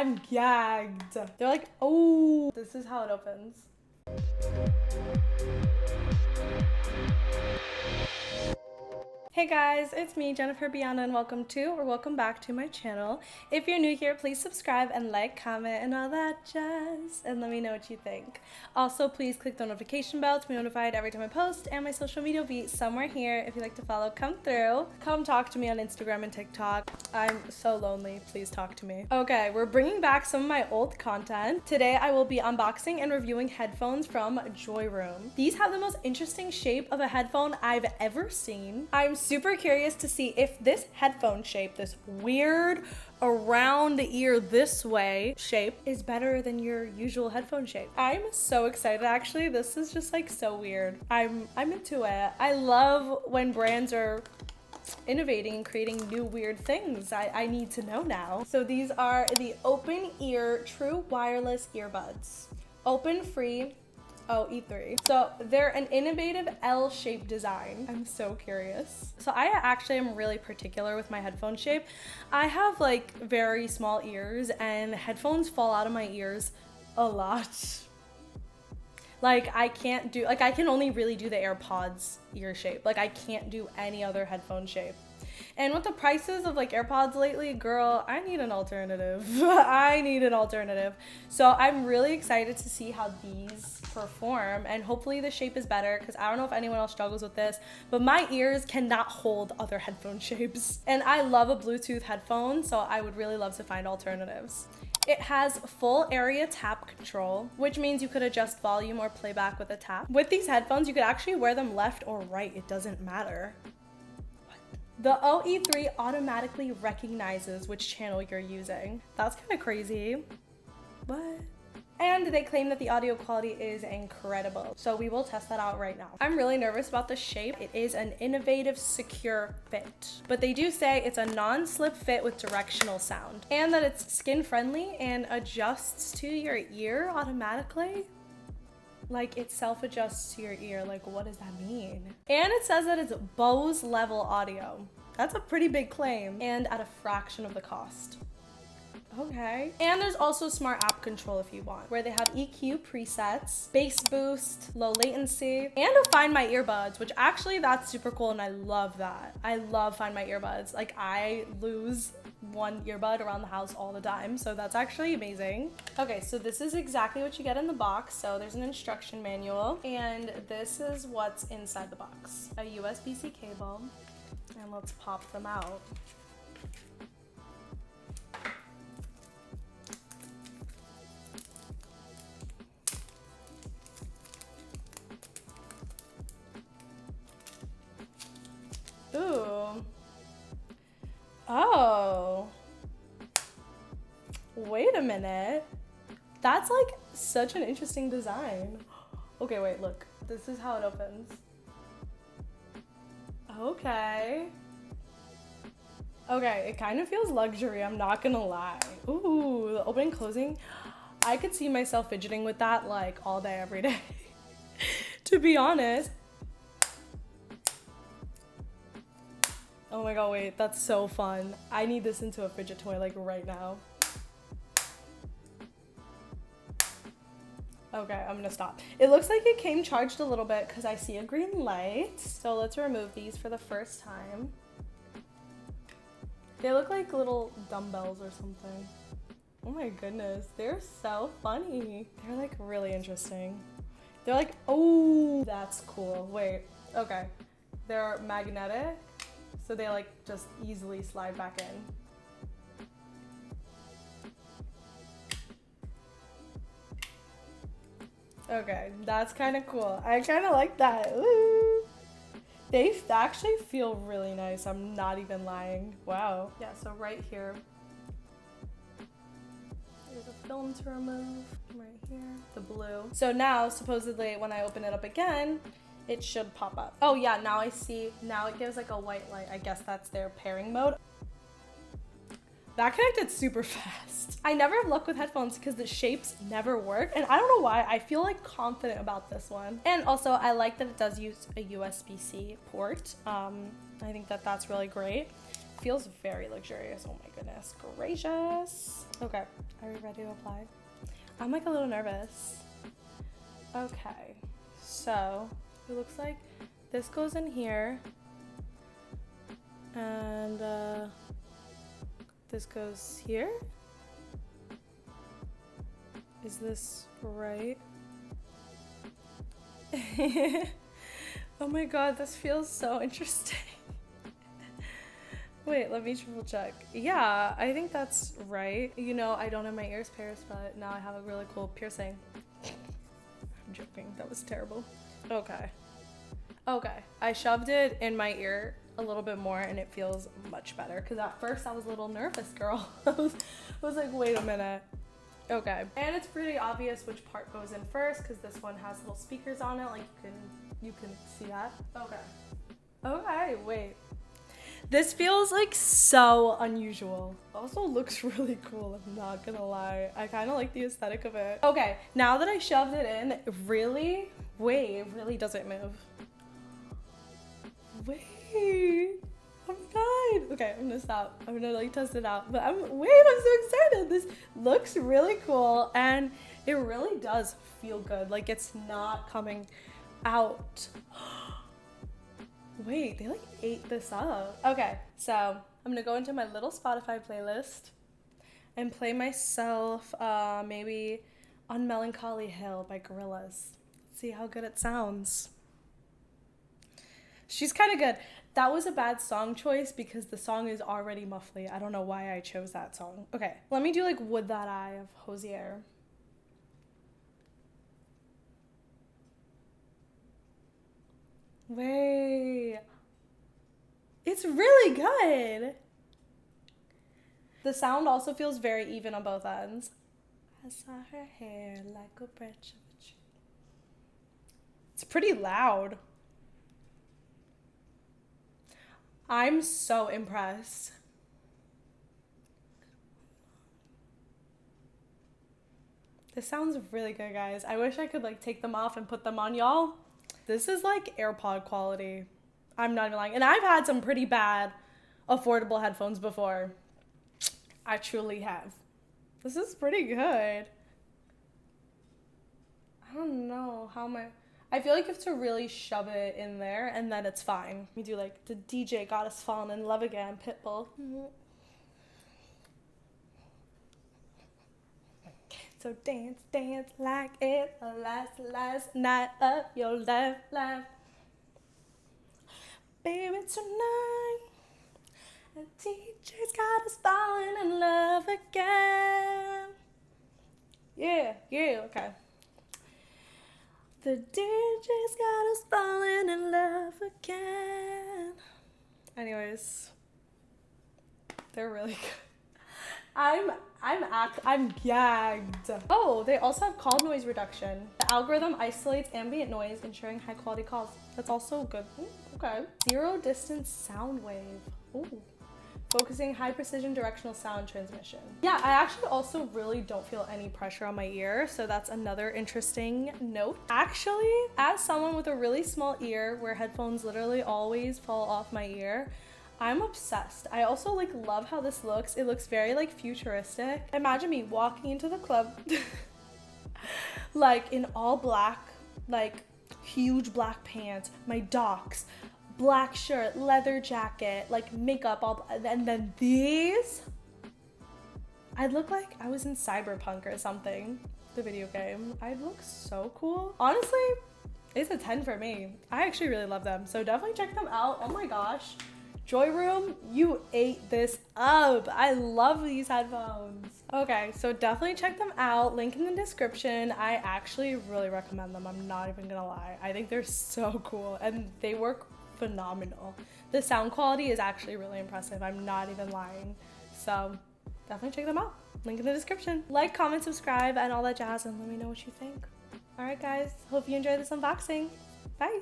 I'm gagged. They're like, oh, this is how it opens. Hey guys, it's me, Jennifer-Biana, and welcome back to my channel. If you're new here, please subscribe and like, comment, and all that jazz, and let me know what you think. Also, please click the notification bell to be notified every time I post, and my social media will be somewhere here. If you'd like to follow, come through. Come talk to me on Instagram and TikTok. I'm so lonely, please talk to me. Okay, we're bringing back some of my old content. Today, I will be unboxing and reviewing headphones from JOYROOM. These have the most interesting shape of a headphone I've ever seen. I'm super curious to see if this headphone shape, this weird around the ear this way shape, is better than your usual headphone shape. I'm so excited. Actually, this is just like so weird. I'm into it. I love when brands are innovating and creating new weird things. I need to know now. So these are the open ear true wireless earbuds. Open free E3. So they're an innovative L-shaped design. I'm so curious. So I actually am really particular with my headphone shape. I have like very small ears and headphones fall out of my ears a lot. Like I can only really do the AirPods ear shape. Like I can't do any other headphone shape. And with the prices of like AirPods lately, girl, I need an alternative. I need an alternative. So I'm really excited to see how these perform, and hopefully the shape is better, because I don't know if anyone else struggles with this, but my ears cannot hold other headphone shapes. And I love a Bluetooth headphone, so I would really love to find alternatives. It has full area tap control, which means you could adjust volume or playback with a tap. With these headphones, you could actually wear them left or right. It doesn't matter. The OE3 automatically recognizes which channel you're using. That's kind of crazy. What? And they claim that the audio quality is incredible. So we will test that out right now. I'm really nervous about the shape. It is an innovative, secure fit. But they do say it's a non-slip fit with directional sound, and that it's skin friendly and adjusts to your ear automatically. Like it self-adjusts to your ear. Like what does that mean? And it says that it's Bose level audio. That's a pretty big claim, and at a fraction of the cost. Okay. And there's also smart app control if you want, where they have EQ presets, bass boost, low latency, and a Find My Earbuds, which actually that's super cool, and I love that. I love Find My Earbuds. Like I lose one earbud around the house all the time, so that's actually amazing. Okay, so this is exactly what you get in the box. So there's an instruction manual, and this is what's inside the box. A USB-C cable, and let's pop them out. Ooh. Oh. Wait a minute. That's like such an interesting design. Okay, wait, look. This is how it opens. Okay. Okay, it kind of feels luxury, I'm not gonna lie. Ooh, the opening, closing. I could see myself fidgeting with that like all day, every day. To be honest. Oh my god, wait, that's so fun. I need this into a fidget toy like right now. Okay, I'm gonna stop. It looks like it came charged a little bit because I see a green light. So let's remove these for the first time. They look like little dumbbells or something. Oh my goodness, they're so funny. They're like really interesting. They're like, oh, that's cool. Wait, okay. They're magnetic. So they like just easily slide back in. Okay, that's kind of cool. I kind of like that. Ooh. They actually feel really nice. I'm not even lying. Wow. Yeah, so right here, there's a film to remove right here, the blue. So now, supposedly, when I open it up again, it should pop up. Oh yeah, now I see, now it gives like a white light. I guess that's their pairing mode. That connected super fast. I never have luck with headphones because the shapes never work, and I don't know why. I feel like confident about this one. And also I like that it does use a USB-C port. I think that that's really great. feels very luxurious. Oh my goodness gracious. Okay, are we ready to apply? I'm like a little nervous. Okay, so it looks like this goes in here, and this goes here. Is this right? Oh my god, this feels so interesting. Wait, let me triple check. Yeah, I think that's right. You know, I don't have my ears pierced, but now I have a really cool piercing. I'm joking, that was terrible. Okay. Okay, I shoved it in my ear a little bit more and it feels much better, because at first I was a little nervous, girl. I was like, wait a minute. Okay, and it's pretty obvious which part goes in first, because this one has little speakers on it, like you can see that. Okay. Okay, wait. This feels like so unusual. Also looks really cool, I'm not gonna lie. I kind of like the aesthetic of it. Okay, now that I shoved it in, it really doesn't move. Wait, oh my god. Okay, I'm gonna stop. I'm gonna like test it out. But I'm so excited. This looks really cool and it really does feel good. Like it's not coming out. Wait, they like ate this up. Okay, so I'm gonna go into my little Spotify playlist and play myself maybe On Melancholy Hill by Gorillaz. See how good it sounds. She's kind of good. That was a bad song choice because the song is already muffly. I don't know why I chose that song. Okay, let me do like Would That I of Hosier. Wait, it's really good. The sound also feels very even on both ends. I saw her hair like a branch of a tree. It's pretty loud. I'm so impressed. This sounds really good, guys. I wish I could like take them off and put them on, y'all. This is like AirPod quality. I'm not even lying. And I've had some pretty bad affordable headphones before. I truly have. This is pretty good. I don't know how I feel like you have to really shove it in there and then it's fine. We do like the DJ got us falling in love again, Pitbull. So dance, dance like it's the last night of your life. Baby, tonight, the DJ's got us falling in love again. Yeah, okay. The DJ's got us falling in love again. Anyways, they're really good. I'm gagged. Oh, they also have call noise reduction. The algorithm isolates ambient noise, ensuring high quality calls. That's also good. Ooh, okay. Zero distance sound wave. Ooh. Focusing high precision directional sound transmission. Yeah, I actually also really don't feel any pressure on my ear, so that's another interesting note. Actually, as someone with a really small ear where headphones literally always fall off my ear, I'm obsessed. I also like love how this looks. It looks very like futuristic. Imagine me walking into the club like in all black, like huge black pants, my Docs, black shirt, leather jacket, like makeup, all, and then these. I'd look like I was in Cyberpunk or something, the video game. I'd look so cool. Honestly, it's a 10 for me. I actually really love them, so definitely check them out. Oh my gosh. JOYROOM, you ate this up. I love these headphones. Okay, so definitely check them out. Link in the description. I actually really recommend them. I'm not even gonna lie. I think they're so cool and they work phenomenal. The sound quality is actually really impressive. I'm not even lying. So definitely check them out. Link in the description. Like, comment, subscribe, and all that jazz, and let me know what you think. All right, guys. Hope you enjoyed this unboxing. Bye.